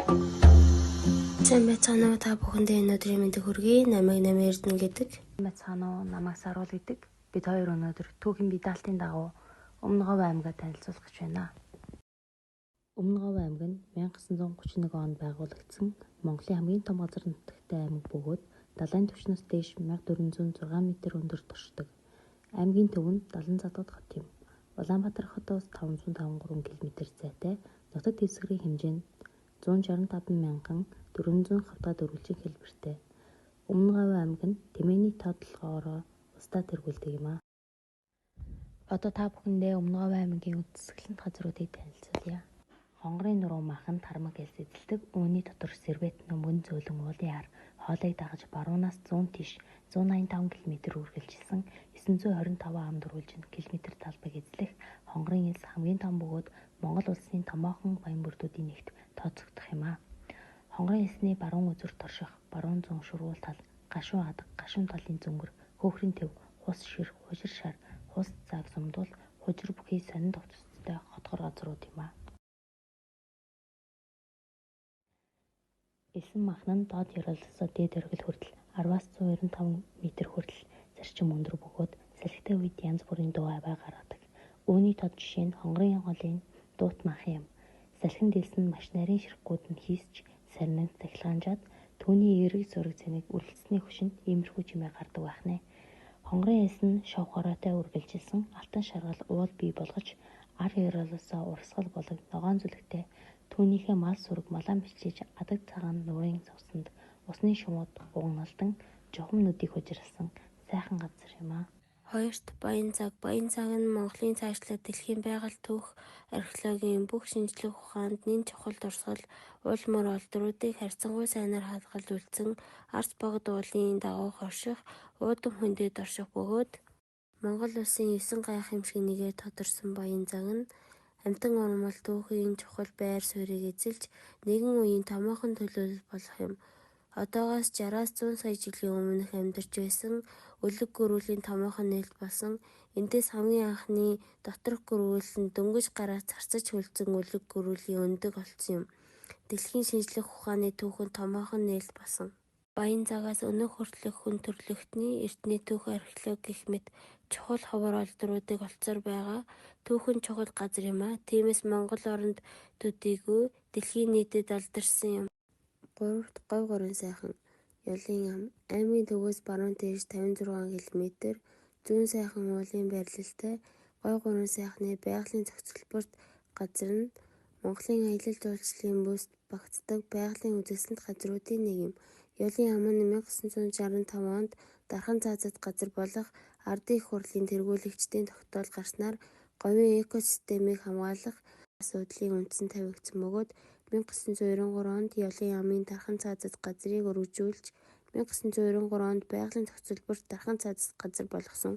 Сайн байцгаана уу та бүхэндээ энэ өдрийн мэндийг хүргэе. Намайг Намын Эрдэнэ гэдэг. Байцгаана уу, намайг Саруул гэдэг. Бид хоёр өнөөдөр түүхийн медальтын дагуу Өмнө Говь аймгаа танилцуулах гэж байна. Өмнө Говь аймаг нь 1931 онд байгуулагдсан Монголын хамгийн том газар нутагтай аймаг бөгөөд далайн түвшнээс дээш 1406 м өндөр туршдаг. Аймгийн төв нь Далан Задгад хот юм. Улаанбаатар хотоос 553 км зайтай, нутаг дэвсгэрийн хэмжээ нь 165,400 хавтгад өргөлжин хэлбэртэй. Өмнө Говь аймаг нь тэмээний тоотлогоороо устдаа тэргүүлдэг юм аа. Одоо та бүхэндээ Өмнө Говь аймгийн үзэсгэлэнт газруудыг танилцуулъя. Хонгорын нуруу махан тармаг элс эзэлдэг, үүний дотор Сэрвэт нөмгөн зөөлөн уулын ар хоолыг дагаж баруунаас 100 тийш 185 км үргэлжилсэн 925 амд үргэлжин км талбайг эзлэх хонгорын элс хамгийн том бөгөөд Монгол улсын томоохон баян бүрдүүдийн нэгт тооцогдох юм аа. Хонгорын элсний баруун үзүүр торших, баруун зүүн шургуул тал, гашуун адаг, гашуун талын зөнгөр, хөөхрийн төв, хус шир, хужир шар, хус цаг сумдуул, хужир бүхий сонин товцтой хотгор газрууд юм аа. Элсэн махан нь доод ёроолосоо дээд оргил хүртэл 10-аас 195 м хүртэл зарчим өндөр бөгөөд салхитай үед янз бүрийн дуу аваа гаргадаг. Үүний тод жишээ нь хонгорын голын дуут махан юм. Салхинд элсэн маш нарийн ширхгүүд нь хийсч сарниг тахилгаанжаад түүний эрэг зураг цэнийг үргэлжлэсний хүшинд иймэрхүү чимээ гардаг байх нэ. Хонгорын элс нь шов хороотой үргэлжилсэн алтан шаргал уул бий болгож ар ёроолосоо урсгал болог ногоон зүлэгтэй түүнийхээ мал сүрэг малан бичиж адаг цагаан нуурын цуснд усны шумууд угналдан жухам нүдийг хужирсан сайхан газар юм аа. Хоёрт Баян цаг. Баян цаг нь Монголын цаашлаад дэлхийн байгаль түүх археологийн бүх шинжлэх ухаанд нэн чухал дурсгал уул мөр олдруудыг харьцангуй сайнаар хадгалуулсан арц богд уулын дагуу хорших уудам хөндөд орших бөгөөд Монгол улсын 9 гайх юм шиг нэгээр тодорсон Баян цаг нь амтан урмал түүхийн чухал байр суурийг эзэлж нэгэн үеийн томоохон төлөөлөл болох юм. Одоогоос 60-аас 100 сая жилийн өмнөх амьдарч байсан өлөг гөрүүлийн томоохон нээлт болсон эндээс хамгийн анхны доторх гөрүүл нь дөнгөж гараад царцаж хөлдсөн өлөг гөрүүлийн өндөг олдсон юм. Дэлхийн шинжлэх ухааны түүхэнд томоохон нээлт болсон. Баян цагаас өнөөх хүртэлх хүн төрлөختний эртний түүх археологи гэх мэт чухал ховор олдруудыг олцоор байгаа түүхэн чухал газар юм аа. Тиймээс Монгол оронд төдийгүй дэлхийн нийтэд алдарсан юм. 3-т Говь гурван сайхан. Ёлын ам. Аймгийн төвөөс баруун тийш 56 км зүүн сайхан уулын байрлалтай Говь гурван сайхны байгалийн зохицолборт газар нь Монголын аялал жуулчлалын бүс багтдаг байгалийн үзэсгэлэнт газруудын нэг юм. Ёлын ам нь 1965 онд Дархан цаазат газар болох Ардын их хурлын тэргүүлэгчдийн тогтоол гарснаар говийн экосистемийг хамгаалах асуудлын үндсэн тавигдсан бөгөөд 1993 онд Ёлын амын Дархан цаазат газрыг өргөжүүлж 1993 онд байгалийн зохицолборт Дархан цаазат газар болгосон.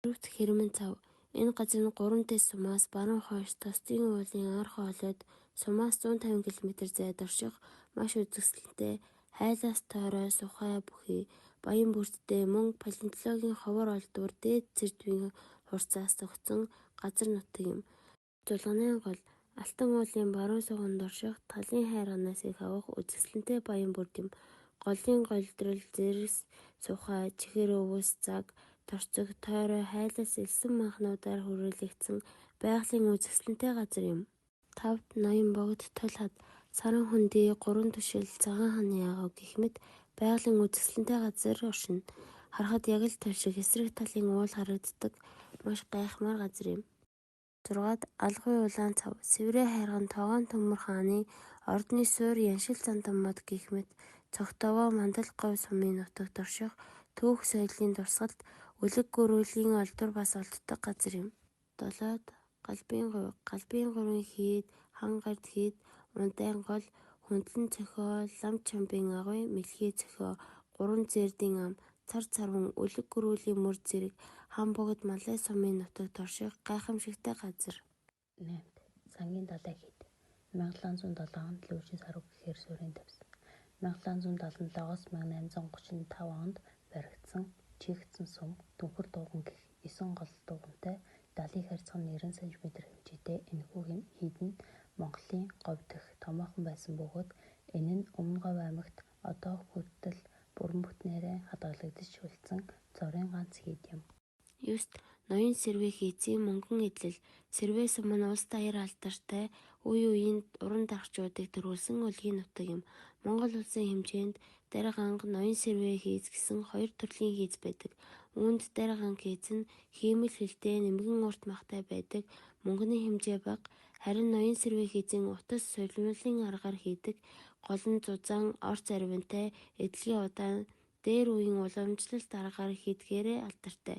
4-т Хэрмэн цав. Энэ газар нь гурван дэс сумаас баруун хойш Тостын уулын ар хоолойд сумаас 150 км зайд орших маш үзэсгэлэнтэй хайлаас тойрой сухай бүхий баян бүрдтэй мөн палеонтологийн ховор олдвор дээд цэрдвийн хурцаас зохицсон газар нутаг юм. Зулганы гол Алтан уулын баруун суганд орших талын хайрганаас их авах үзэсгэлэнтэй баян бүрд юм. Голын голдрол зэрэс сухай чихэр өвөс цаг торцог тойрой хайлаас элсэн махнуудаар хүрээлэгдсэн байгалийн үзэсгэлэнтэй газар юм. 5-т Ноён богд тул хад Саран хөндий 3 түшил цагаан хааны агав гэх мэт байгалийн үзэсгэлэнтэй газар оршино. Харахад яг л тул шиг эсрэг талын уул харагддаг маш гайхмаар газар юм. 6-д Алгуй улаан цав. Сэврээ хайрган Тогоон төмөр хааны ордны суур Яншил зандан мод гэх мэт цогтовоо Мандал Говь сумын нутагт орших түүх соёлын дурсгалд өлөг гөрүүлийн олдвор бас олддог газар юм. 7-д Галбын говь. Галбын говийн хийд, хан гард хийд, ундайн гол, хөндлөн цохио, лам чамбын агуй, мэлхий цохио, гурван зээрдийн ам, цар царван өлөг гөрүүлийн мөр зэрэг хан богд Малай сумын нутагт орших гайхамшигтай газар. 8-т Сангийн далай хийд. 1707 онд Лүүжин Саруу гэхээр суурин тавьсан. 1777-оос 1835 онд баригдсан чигтсэн сум Дүнхэр дууган гэх 9 гол дуугантай далийг харьцах нь 90 см хэмжээтэй энэхүү хийд нь Монголын говь дэх томоохон байсан бөгөөд энэ нь Өмнө Говь аймагт одоо хүртэл бүрэн бүтнээрээ хадгалагдаж үлдсэн цорын ганц хийд юм. 9. Ноён сэрвээ хийцийн мөнгөн эдлэл. Сэрвээс өмнө улс даяар алдартай үе үеийн уран дагчдыг төрүүлсэн өлгийн нутаг юм. Монгол улсын хэмжээнд дарга анги ноён сэрвээ хийц гэсэн 2 төрлийн хийц байдаг. Үүнд дарга анги хийц нь хиймэл хилтэй нэмгэн урт махтай байдаг. Мөнгөний хэмжээ бага. Харин ноён сэрвээ хийцийн утас сулмалын аргаар хийдэг. Гол нь зузаан, орц аривантай, эдлэгийн удаан, дээр үеийн уламжлалт аргаар хийдгээрээ алдартай.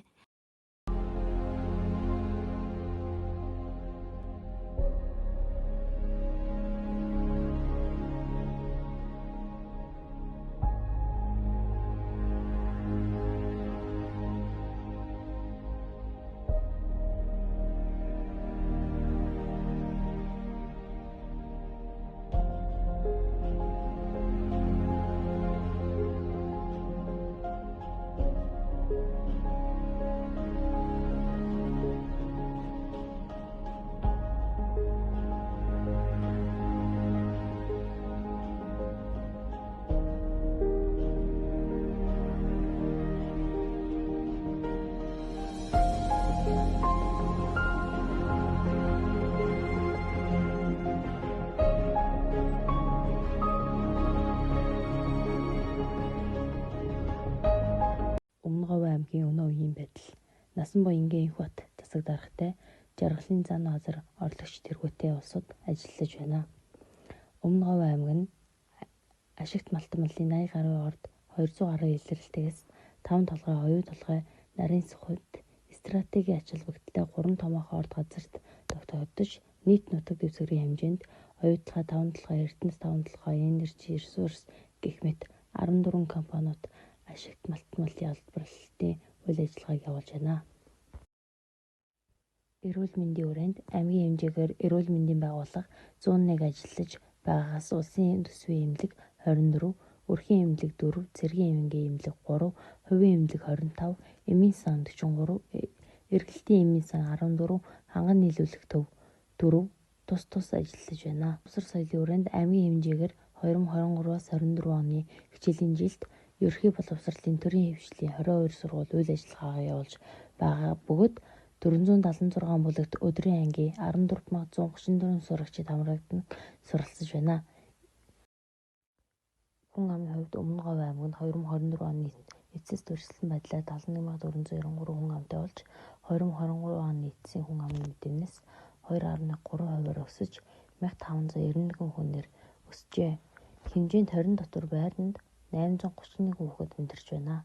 Өмнө Говь аймгийн өнөө үеийн байдал. Насан буянгийн энх бат засаг даргатай жаргалын зан газар орлогч тэргүүтэй улсууд ажиллаж байна. Өмнө Говь аймаг нь ашигт малтан малын 80 гаруй орд 200 гаруй илрэлтээс 5 толгой, оюу толгой, нарийн сөхөд стратегийн ач холбогдолтой 3 томоохон орд газарт тогтоогдож нийт нутаг дэвсгэрийн хэмжээнд оюутлогоо 5 толгой, эрдэнэс 5 толгой, энержи, ресурс гэх мэт 14 компаниуд ашигт малтан малын олборлолтын үйл ажиллагааг явуулж байна. Эрүүл мэндийн хүрээнд аймгийн хэмжээгээр эрүүл мэндийн байгууллага 101 ажиллаж байгаагаас улсын төсвийн эмнэлэг 24, өрхийн эмнэлэг 4, цэргийн эмнэлгийн эмнэлэг 3, хувийн эмнэлэг 25, эмийн сан 43, эргэлтийн эмийн сан 14, ханган нийлүүлэх төв 4 тус ажиллаж байна. Усар соёлын хүрээнд аймгийн хэмжээгээр 2023-аас 24 оны хичээлийн жилд ерөнхий боловсролын төрийн хэвшлийн 22 сургууль үйл ажиллагаагаа явуулж байгаа бөгөөд 476 бүлэгт өдрийн ангийн 14,134 сурагчид хамрагдан суралцж байна. Хүн амын хувьд Өмнө Говь аймаг нь 2024 оны эцэс дүрслэлтийн байдлаар 71,493 хүн амтай болж 2023 оны эцсийн хүн амын мэдээнээс 2,3%-аар өсөж 1591 хүнээр өсжээ. Хэмжээнд 20 дотор байранд 831 хүүхэд амьдарч байна.